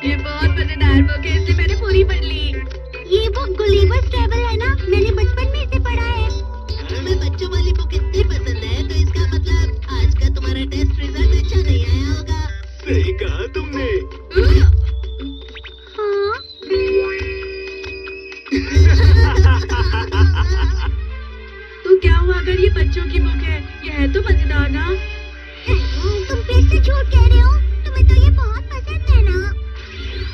ये बहुत मजेदार बुक है, इसलिए मैंने पूरी पढ़ ली। ये बुक गुलिवर्स ट्रैवल है ना, मैंने बचपन में इसे पढ़ा है। तुम्हें बच्चों वाली बुक इतनी पसंद है तो इसका मतलब आज का तुम्हारा टेस्ट रिजल्ट अच्छा नहीं आया होगा। सही कहा तुमने। हाँ। तो क्या हुआ अगर ये बच्चों की बुक है? ये है तो मजेदार ना। तुम फिर से झूठ कह रहे हो, तुम्हें तो ये बहुत पसंद है ना।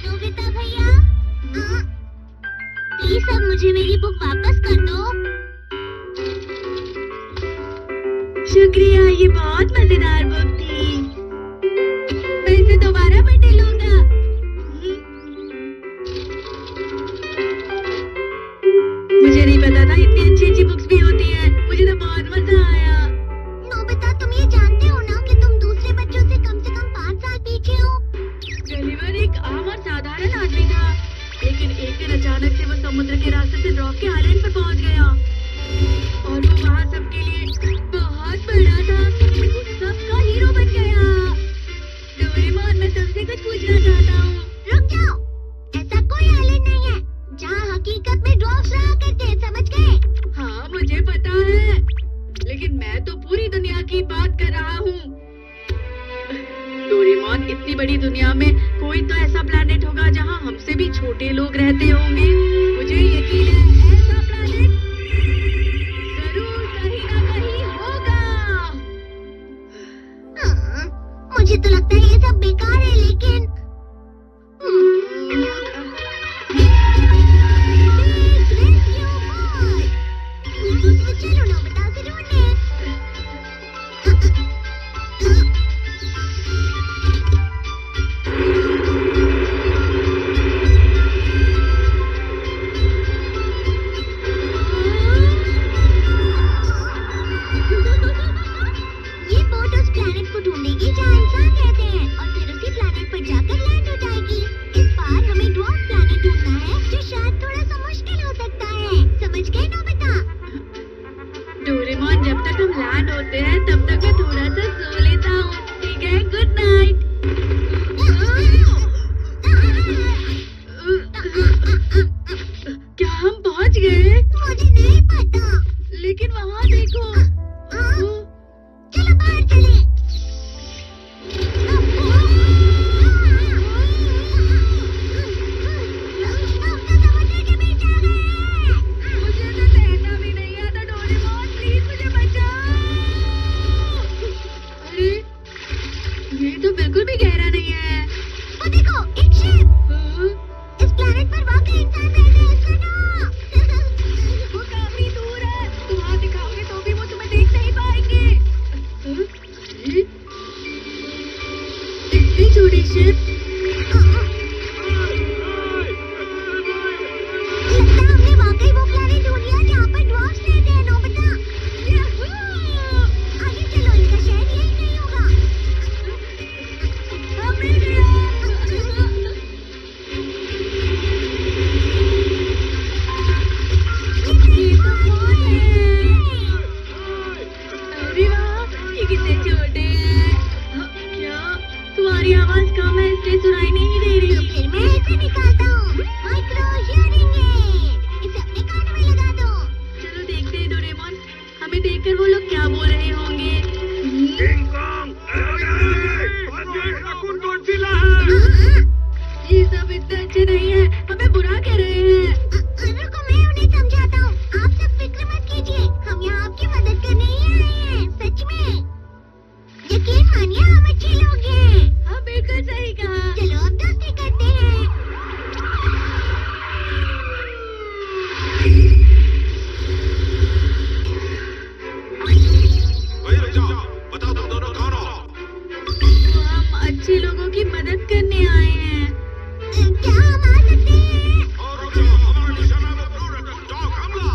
नोबिता भैया, प्लीज अब मुझे मेरी बुक वापस कर दो। शुक्रिया, ये बहुत मजेदार बुक थी। मैं इसे दोबारा पढ़ लूंगा। मुझे नहीं पता था इतनी अच्छी अच्छी बुक्स भी होती हैं। मुझे तो बहुत मजा आया। नोबिता, तुम ये जानते हो ना कि तुम दूसरे बच्चों से कम 5 साल पीछे हो। गलिवर एक आम और साधारण आदमी था, लेकिन एक दिन अचानक से वो समुद्र के रास्ते से रॉकी आइलैंड पर पहुंच गया और वो वहाँ सबके लिए बहुत बड़ा था। वो सबका हीरो बन गया। डोरेमोन, मैं तुमसे कुछ पूछना चाहता हूँ। रुक जाओ, ऐसा कोई आइलैंड नहीं है जहाँ हकीकत में ड्वार्फ्स रहा करते हैं, समझ गए? हाँ, मुझे पता है, लेकिन मैं तो पूरी दुनिया की बात कर रहा हूँ। डोरेमोन, इतनी बड़ी दुनिया में कोई तो ऐसा प्लेनेट होगा जहाँ हमसे भी छोटे लोग रहते होंगे। मुझे यकीन है ऐसा प्लेनेट जरूर कहीं ना कहीं होगा। मुझे तो लगता है ये सब बेकार है, लेकिन चलो नोबिता से ढूंढे। ये बोट उस प्लेनेट को ढूंढेगी जहाँ इंसान रहते हैं और फिर उसी प्लेनेट पर जाकर लैंड हो जाएगी। इस बार हमें ड्वार्फ प्लेनेट ढूंढना है, जो शायद थोड़ा सा मुश्किल हो सकता है, समझ गए नोबिता? डोरेमोन, जब तक हम लैंड होते हैं तब तक मैं थोड़ा सा सो लेता हूँ, ठीक है? Good night. क्या हम पहुँच गए? मुझे नहीं पता, लेकिन वहाँ देखो। चलो बाहर चले। समुद्र के बीच आ गए। मुझे तो तैरना भी नहीं आता। डोरेमोन, प्लीज मुझे बचाओ। अरे, ये तो बिल्कुल भी गहरा नहीं है। वो देखो, एक शिप। इस प्लेनेट पर वाकई इंसान रहते हैं, सुनो। वो काफी दूर है। तुम हाथ दिखाओगे तो भी वो तुम्हें देख नहीं पाएंगे। इतनी छोटी शिप। लगता है हमने वाकई वो प्लेनेट ढूंढ लिया जहाँ पर ड्वार्फ्स रहते हैं, नोबिता। आगे चलो, इनका शहर यही कहीं होगा। हमें गया। ये तो कौन है? अरे वाह, ये कितने छोटे हैं। क्या तुम्हारी आवाज कम है इसलिए सुनाई नहीं दे रही? तो फिर मैं इसे निकालता हूँ, माइक्रो हियरिंग एड। इसे अपने कान में लगा दो। चलो देखते हैं डोरेमोन, हमें देखकर वो लोग क्या बोल रहे होंगे। किंग कॉन्ग, गोdzilla है। ये सब इतने अच्छे नहीं है, हमें बुरा कह रहे हैं। रुको, मैं उन्हें समझाता हूँ। आप सब फिक्र मत कीजिए, हम यहाँ आपकी मदद करने ही आए हैं, सच में। यकीन मानिए, हम अच्छे लोग हैं। हाँ, बिल्कुल सही कहा। चलो अब दोस्ती करते हैं। भाई रुक जाओ, बताओ तुम दोनों कौन हो? तो हम अच्छे लोगों की मदद करने आए हैं। क्या हम आ सकते हैं? और रुक जाओ, हमारे निशाना में ब्लू रैकन डॉग हमला।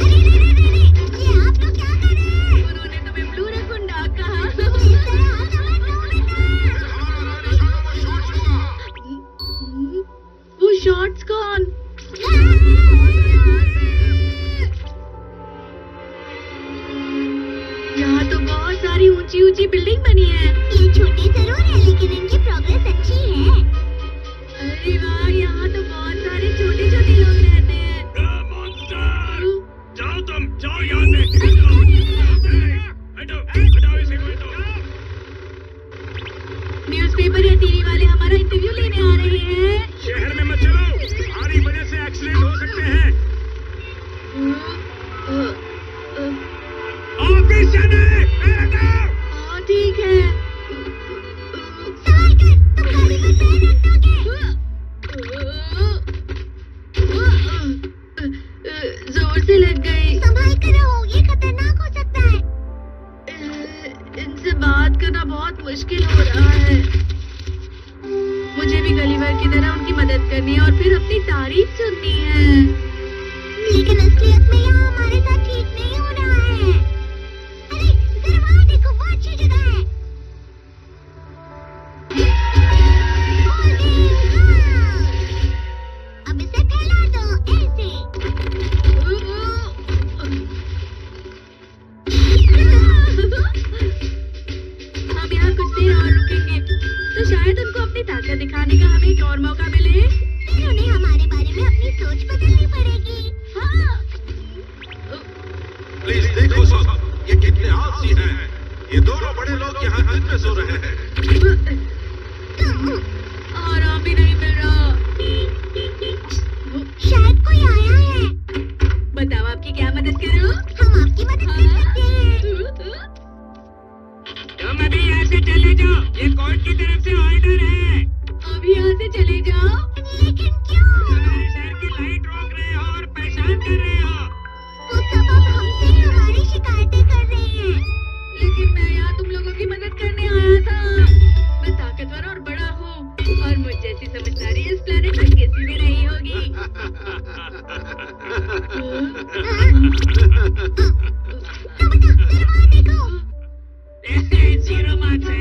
अरे, ये आप लोग क्या कर रहे हैं? उन्होंने तुम्हें ब्लू रैकून डॉग कहा। इस तरह हाथ मत लो बेटा। न्यूज़पेपर या टीवी वाले हमारा इंटरव्यू लेने आ रहे हैं। शहर में मत चलो, भारी वजह से एक्सीडेंट हो सकते हैं। ऑफिस जाना है, मेरा काम। हाँ ठीक है। सवाल कर, तुम गाड़ी पर पैर रख दोगे? जोर से लग गई। संभाल कर रहो, ये खतरनाक हो सकता है। इनसे बात करना बहुत मुश्किल हो रहा है। मुझे भी गलीवर की तरह उनकी मदद करनी है और फिर अपनी तारीफ सुननी है। लेकिन असलियत में यहाँ हमारे साथ ठीक नहीं हो रहा है। अरे जरा वहाँ देखो, वो अच्छी जगह है। अब इसे फैला दो ऐसे। हम यहाँ कुछ देर और रुकेंगे तो शायद उनको अपनी ताकत दिखाने का हमें एक और मौका मिले। फिर उन्हें हमारे बारे में अपनी सोच बदलनी पड़ेगी। हाँ। प्लीज देखो सब, ये कितने आलसी हैं। ये दोनों बड़े लोग यहाँ दिन में सो रहे हैं। आराम भी नहीं मिल रहा। शायद कोई आया है। बताओ आपकी क्या मदद करूं? हम आपकी मदद कर सकते हैं। तुम अभी यहाँ से चले जाओ, ये कोर्ट की तरफ से ऑर्डर है। अभी यहाँ से चले जाओ। लेकिन क्यों? हमारे शहर की लाइट रोक रहे हो और परेशान कर रहे हो। वो सब अब हमसे हमारी शिकायतें कर रहे हैं। लेकिन मैं यहाँ तुम लोगों की मदद करने आया था। मैं ताकतवर और बड़ा हूँ और मुझ जैसी समझदारी इस प्लेनेट पर किसी में नहीं होगी। जीरो मार्क्स है।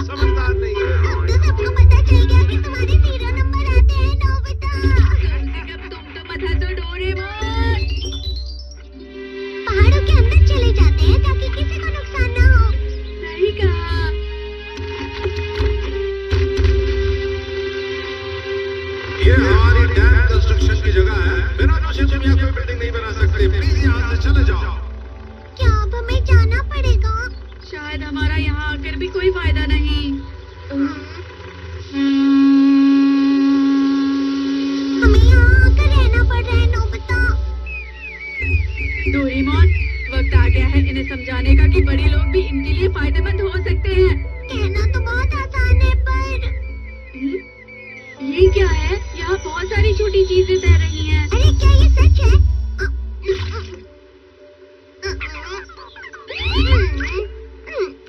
समझदार नहीं है। अब तो सबको पता चल गया कि तुम्हारे 0 नंबर आते हैं नोबिता। तुम तो मत हंसो डोरेमोन। पहाड़ों के अंदर चले जाते हैं ताकि किसी को नुकसान ना हो। सही कहा। ये हमारी डैम कंस्ट्रक्शन की जगह है। बिना पूछे तुम यहाँ कोई बिल्डिंग नहीं बना सकते। प्लीज यहाँ से चले जाओ। क्या अब हमें जाना पड़ेगा? शायद हमारा यहाँ आकर भी कोई फायदा नहीं। हमें यहाँ आकर रहना पड़ रहा है नोबिता। डोरेमोन, वक्त आ गया है इन्हें समझाने का कि बड़े लोग भी इनके लिए फायदेमंद हो सकते हैं। कहना तो बहुत आसान है पर ये क्या है? यहाँ बहुत सारी छोटी चीजें तैर रही हैं। अरे क्या ये सच है?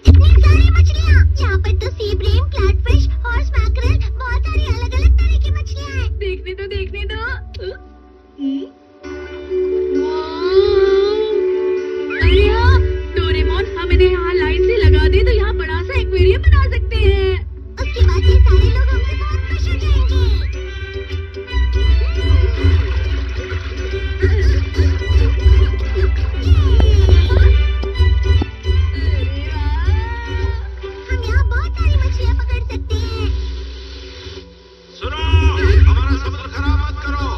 इतनी सारी मछलियाँ। यहाँ पर तो सी ब्रेम, फ्लैटफिश, हॉर्स मैकरेल, बहुत सारी अलग-अलग तरह की मछलियाँ हैं। देखने दो। अरे हाँ डोरेमोन, हम इन्हें यहाँ लाइन से लगा दे तो यहाँ बड़ा सा एक्वेरियम बना सकते हैं। उसके बाद ये सारे लोग हमसे बहुत खुश हो जाएंगे। हम यहाँ बहुत सारी मछलियाँ पकड़ सकते हैं। सुनो, हमारा समुद्र खराब मत करो।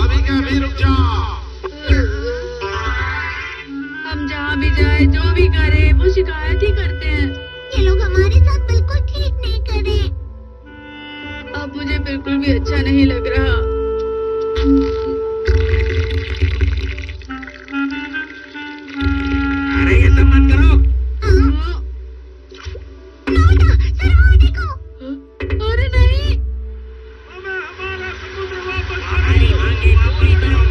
अभी क्या अभी रुक जाओ। हम जहाँ भी जाए, जो भी करे, वो शिकायत ही करते हैं। ये लोग हमारे साथ बिल्कुल ठीक नहीं कर रहे। अब मुझे बिल्कुल भी अच्छा नहीं लग रहा। अरे ये सब मत करो। नोबिता, सर वहाँ देखो। अरे नहीं। हमें हमारा समुद्र वापस हमारी मांगे पूरी करो।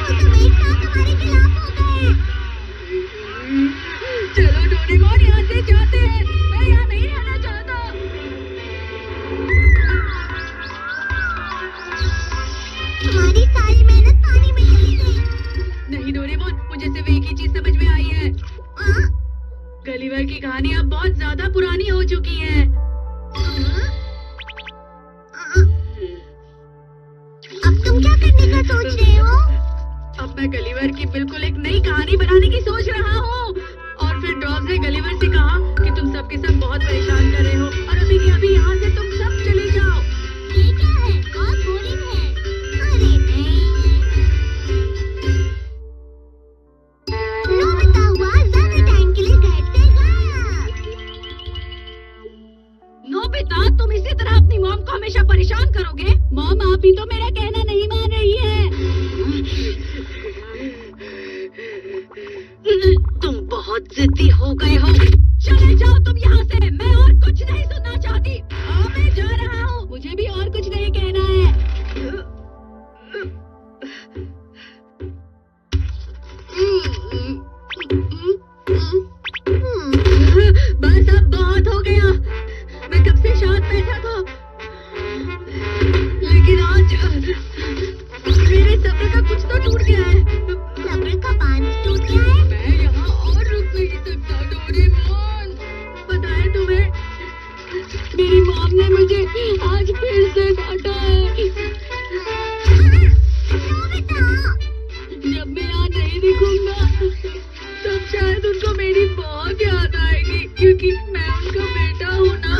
वो सब एक साथ हमारे खिलाफ हो गए। चलो डोरेमोन, यहाँ से जाते हैं। मैं यहाँ नहीं रहना चाहता। हमारी सारी मेहनत पानी में चली गई। नहीं डोरेमोन, मुझे सिर्फ एक ही चीज समझ में आई है। हाँ? गलीवर की कहानी अब बहुत ज्यादा पुरानी हो चुकी है। अब तुम क्या करने का सोच रहे हो? अब मैं गलीवर की बिल्कुल एक नई कहानी बनाने की सोच रहा हूँ। और फिर ड्रॉप ने गलीवर से कहा कि तुम सबके सब बहुत परेशान कर रहे हो और अभी के अभी यहाँ से तुम सब चले जाओ। ये क्या है? बहुत बोरिंग है। अरे नहीं। सब्र का कुछ तो टूट गया है। सब्र का बांध टूट गया है। मैं यहाँ और रुक नहीं सकता डोरेमोन। पता है तुम्हें, मेरी मॉम ने मुझे आज फिर से काटा है। जब मैं यहाँ नहीं दिखूंगा तब शायद उनको मेरी बहुत याद आएगी, क्योंकि मैं उनका बेटा हूँ ना।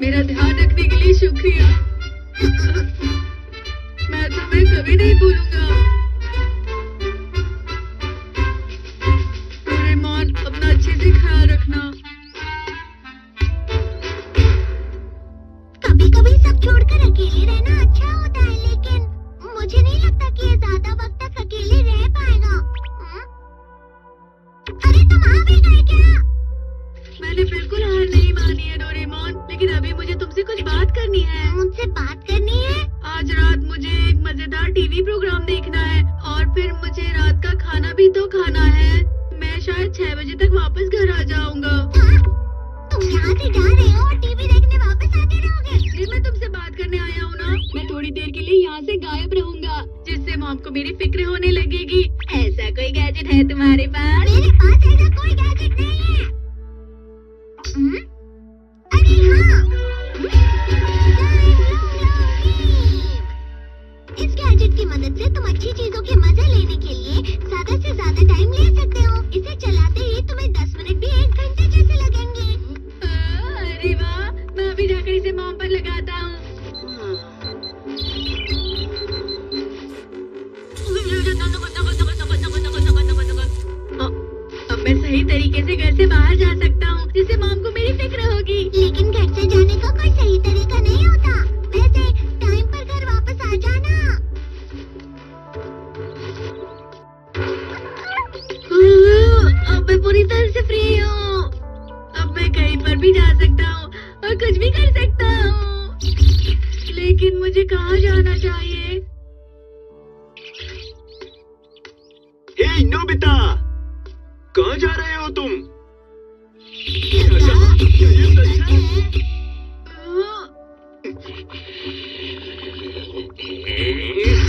मेरा ध्यान रखने के लिए शुक्रिया। मैं तुम्हें कभी नहीं भूलूंगा। डोरेमोन, अपना अच्छे से ख्याल रखना। कभी-कभी सब छोड़कर अकेले रहना अच्छा होता है, लेकिन मुझे नहीं लगता कि ये ज्यादा वक्त तक अकेले रह पाएगा। अरे तुम आ भी गए क्या? मैंने बिल्कुल हार नहीं मानी है डोरेमोन, लेकिन अभी मुझे तुमसे कुछ बात करनी है। मुझसे बात करनी है? आज रात मुझे एक मजेदार टीवी प्रोग्राम देखना है और फिर मुझे रात का खाना भी तो खाना है। मैं शायद 6 बजे तक वापस घर आ जाऊंगा। तुम यहाँ से जा रहे हो और टीवी देखने वापस आते रहोगे? इसलिए मैं तुमसे बात करने आया हूँ ना। मैं थोड़ी देर के लिए यहाँ से गायब रहूंगा, जिससे मॉम को मेरी फिक्र होने लगेगी। ऐसा कोई गैजेट है तुम्हारे पास? मेरे पास ऐसा कोई गैजेट नहीं है। अरे हाँ, इस गैजेट की मदद से तुम अच्छी चीजों के मजे लेने के लिए ज्यादा से ज्यादा टाइम ले सकते हो। इसे चलाते ही तुम्हें 10 मिनट भी 1 घंटे जैसे लगेंगे। अरे वाह, मैं अभी जाकर इसे मॉम पर लगाता हूँ। अब मैं सही तरीके से घर से बाहर जा सकता हूँ, जिससे मॉम को मेरी फिक्र होगी। लेकिन घर से जाने का कोई सही तरीका नहीं होता। वैसे टाइम पर घर वापस आ जाना। अब मैं पूरी तरह से फ्री हूँ। अब मैं कहीं पर भी जा सकता हूँ और कुछ भी कर सकता हूँ। लेकिन मुझे कहाँ जाना चाहिए? हे नोबिता, कहाँ जा रहे हो तुम?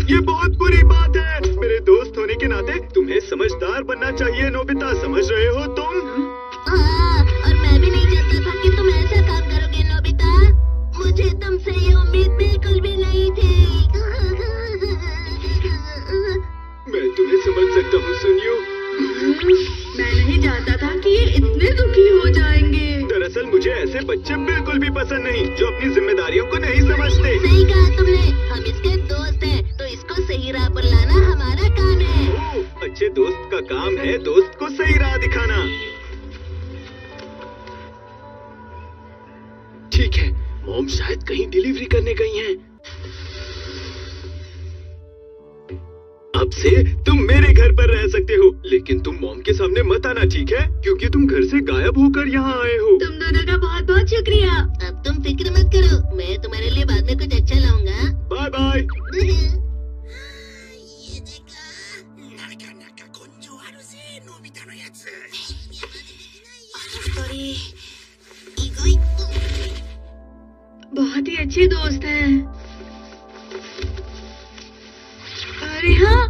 ये बहुत बुरी बात है। मेरे दोस्त होने के नाते तुम्हें समझदार बनना चाहिए नोबिता, समझ रहे हो तुम? और मैं भी नहीं चाहता था कि तुम ऐसा काम करोगे नोबिता। मुझे तुमसे ये उम्मीद बिल्कुल भी नहीं थी। मैं तुम्हें समझ सकता हूँ सुनियो। मैं नहीं चाहता था कि ये इतने दुखी हो जाएंगे। दरअसल मुझे ऐसे बच्चे बिल्कुल भी पसंद नहीं जो अपनी जिम्मेदारियों को नहीं समझते। सही कहा तुमने। हम इसके दोस्त हैं, तो इसको सही राह पर लाना हमारा काम है। ओह, अच्छे दोस्त का काम है दोस्त को सही राह दिखाना। ठीक है, मॉम शायद कहीं डिलीवरी करने गई हैं। अब से तुम मेरे घर पर रह सकते हो, लेकिन तुम मॉम के सामने मत आना, ठीक है? क्योंकि तुम घर से गायब होकर यहाँ आए हो। तुम दोनों का बहुत बहुत शुक्रिया। अब तुम फिक्र मत करो, मैं तुम्हारे लिए बाद में कुछ अच्छा लाऊंगा। Bye bye. बहुत ही अच्छे दोस्त हैं। अरे हाँ,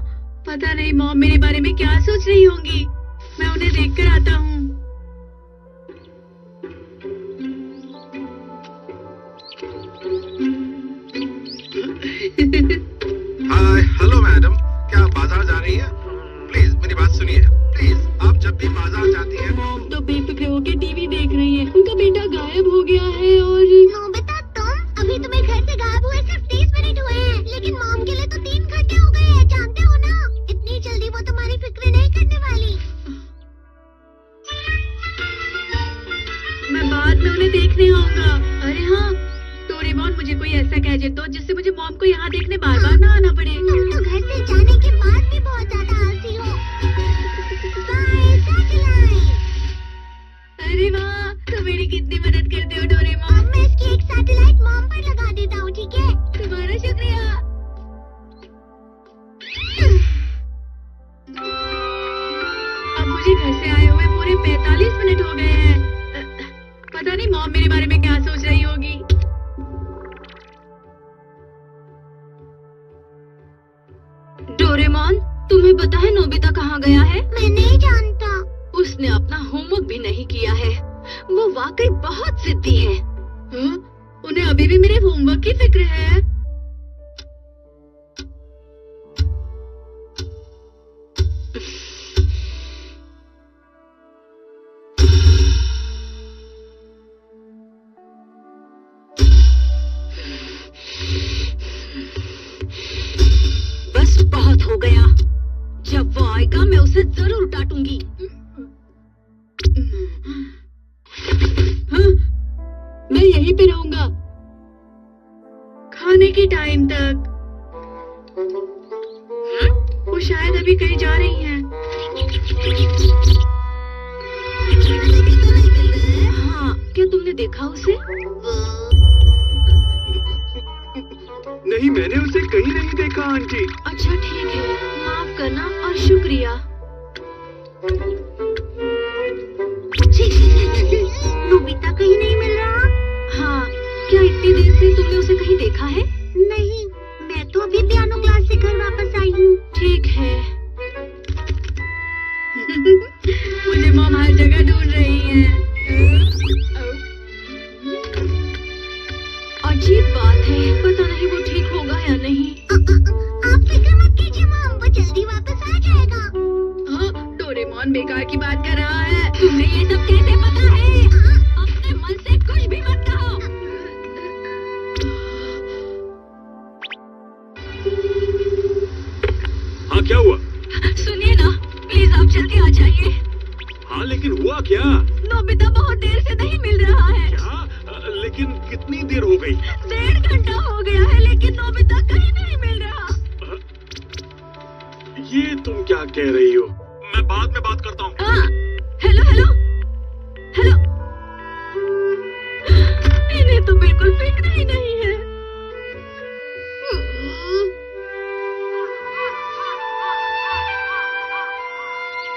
पता नहीं मॉम मेरे बारे में क्या सोच रही होंगी। मैं उन्हें देखकर आता हूँ। हाय, हेलो मैडम, क्या आप बाजार जा रही हैं? प्लीज मेरी बात सुनिए। प्लीज, आप जब भी बाजार जाती हैं। मॉम तो बेफिक्र होकर टीवी देख रही है। उनका बेटा गायब हो गया है और नोबिता, तुम अभी तुम्हें घर से गायब हुए सिर्फ 30 मिनट हुए हैं, लेकिन मॉम के लिए तो 3 घंटे हो गए हैं, जानते हो ना? इतनी जल्दी वो तुम्हारी फिक्र नहीं करने वाली। मैं बाद में उन्हें देखने आऊंगा। अरे हाँ, डोरेमोन, मुझे कोई ऐसा गैजेट दो जिससे मुझे मॉम को यहाँ देखने बार बार ना आना पड़े। तुम तो घर से जाने के बाद भी बहुत ज्यादा आलसी हो। Bye satellite. अरे वाह, तुम मेरी कितनी मदद करते हो डोरेमोन। अब मैं इसकी एक सैटेलाइट मॉम पर लगा देता हूँ, ठीक है? तुम्हारा शुक्रिया। अब मुझे घर से आए हुए पूरे 45 मिनट हो गए हैं। पता नहीं मॉम मेरे बारे में क्या सोच रही होगी। डोरेमोन, तुम्हें पता है नोबिता कहाँ गया है? मैं नहीं जानता। उसने अपना होमवर्क भी नहीं किया है। वो वाकई बहुत जिद्दी है। उन्हें अभी भी मेरे होमवर्क की फिक्र है। बस बहुत हो गया। जब वो आएगा मैं उसे जरूर डांटूंगी। हाँ, मैं यहीं पे रहूंगा खाने के टाइम तक। वो शायद अभी कहीं जा रही हैं। हाँ, क्या तुमने देखा उसे? नहीं, मैंने उसे कहीं नहीं देखा आंटी। अच्छा ठीक है, माफ करना और शुक्रिया। नोबिता कहीं नहीं मिल रहा। हाँ, क्या इतनी देर से तुमने उसे कहीं देखा है? नहीं, मैं तो अभी पियानो क्लास से घर वापस आई हूँ। ठीक है। मुझे मॉम हर जगह ढूंढ रही है। अजीब बात है, पता नहीं वो ठीक होगा या नहीं। आप फिक्र मत कीजिए मॉम, वो जल्दी वापस आ जाएगा। डोरेमोन बेकार की बात कर रहा है। तुम्हें ये सब कैसे पता है? अपने मन से कुछ भी मत कहो। हाँ, क्या हुआ? सुनिए ना, प्लीज आप जल्दी आ जाइए। हाँ, लेकिन हुआ क्या? नोबिता बहुत देर से नहीं मिल रहा है। क्या? लेकिन कितनी देर हो गई? 1.5 घंटा हो गया है, लेकिन नोबिता कहीं नहीं मिल रहा। ये तुम क्या कह रही हो? मैं बाद में बात करता हूँ। Hello hello hello. इन्हें तो बिल्कुल फिक्र ही नहीं है।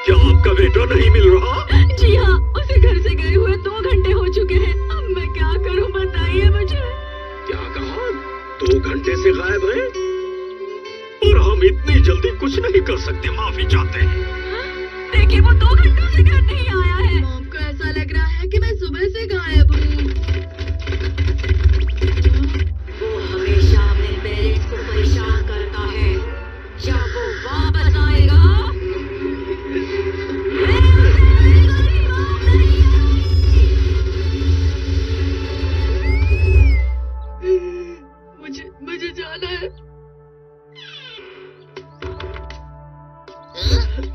क्या आपका बेटा नहीं मिल रहा? जी हाँ, उसे घर से गए हुए 2 घंटे हो चुके हैं। अब मैं क्या करूं, बताइए मुझे। क्या कहा? 2 घंटे से गायब है? और हम इतनी जल्दी कुछ नहीं कर सकते, माफी चाहते हैं। देखिए, वो 2 घंटों से घर नहीं आया है। मॉम को ऐसा लग रहा है कि मैं सुबह से गायब हूँ। वो हमेशा अपने पेरेंट्स को परेशान करता है। जब वो वापस आएगा मुझे जाना है।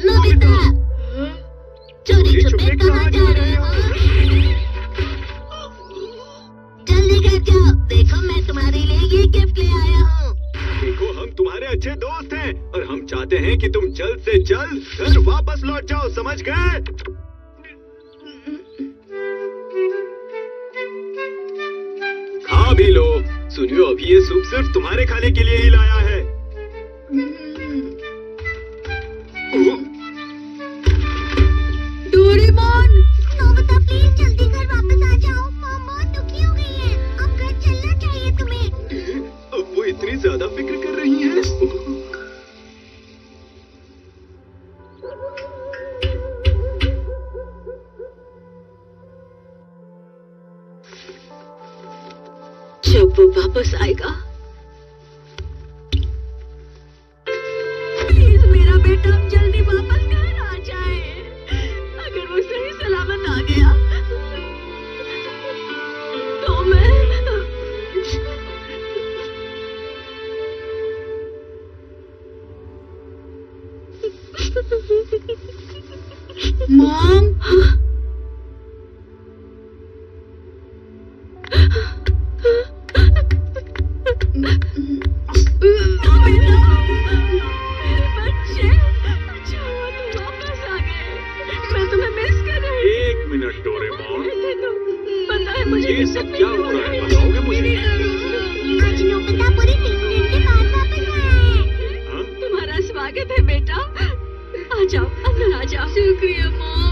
नोबिता, चोरी छुपे कहाँ जा रहे हो? जल्दी घर जाओ, देखो मैं तुम्हारे लिए ये गिफ्ट ले आया हूँ। देखो, हम तुम्हारे अच्छे दोस्त हैं और हम चाहते हैं कि तुम जल्द से जल्द घर वापस लौट जाओ, समझ गए? खा भी लो। सुनियो, अभी ये सूप सिर्फ तुम्हारे खाने के लिए ही लाया है। डोरेमोन, नोबिता प्लीज जल्दी घर वापस आ जाओ। मॉम बहुत दुखी हो गई है। अब घर चलना चाहिए तुम्हें। अब वो इतनी ज्यादा फिक्र कर रही है। जब वो वापस आएगा, प्लीज मेरा बेटा अब जल्दी वापस घर आ जाए। अगर वो सही सलामत आ गया तो मैं मॉम, ये सब क्या हो रहा है, बताओगे मुझे? आज नोबिता पूरे 3 दिन के बाद वापस आया है। तुम्हारा स्वागत है बेटा। आ जाओ, अंदर आ जाओ। शुक्रिया मॉम।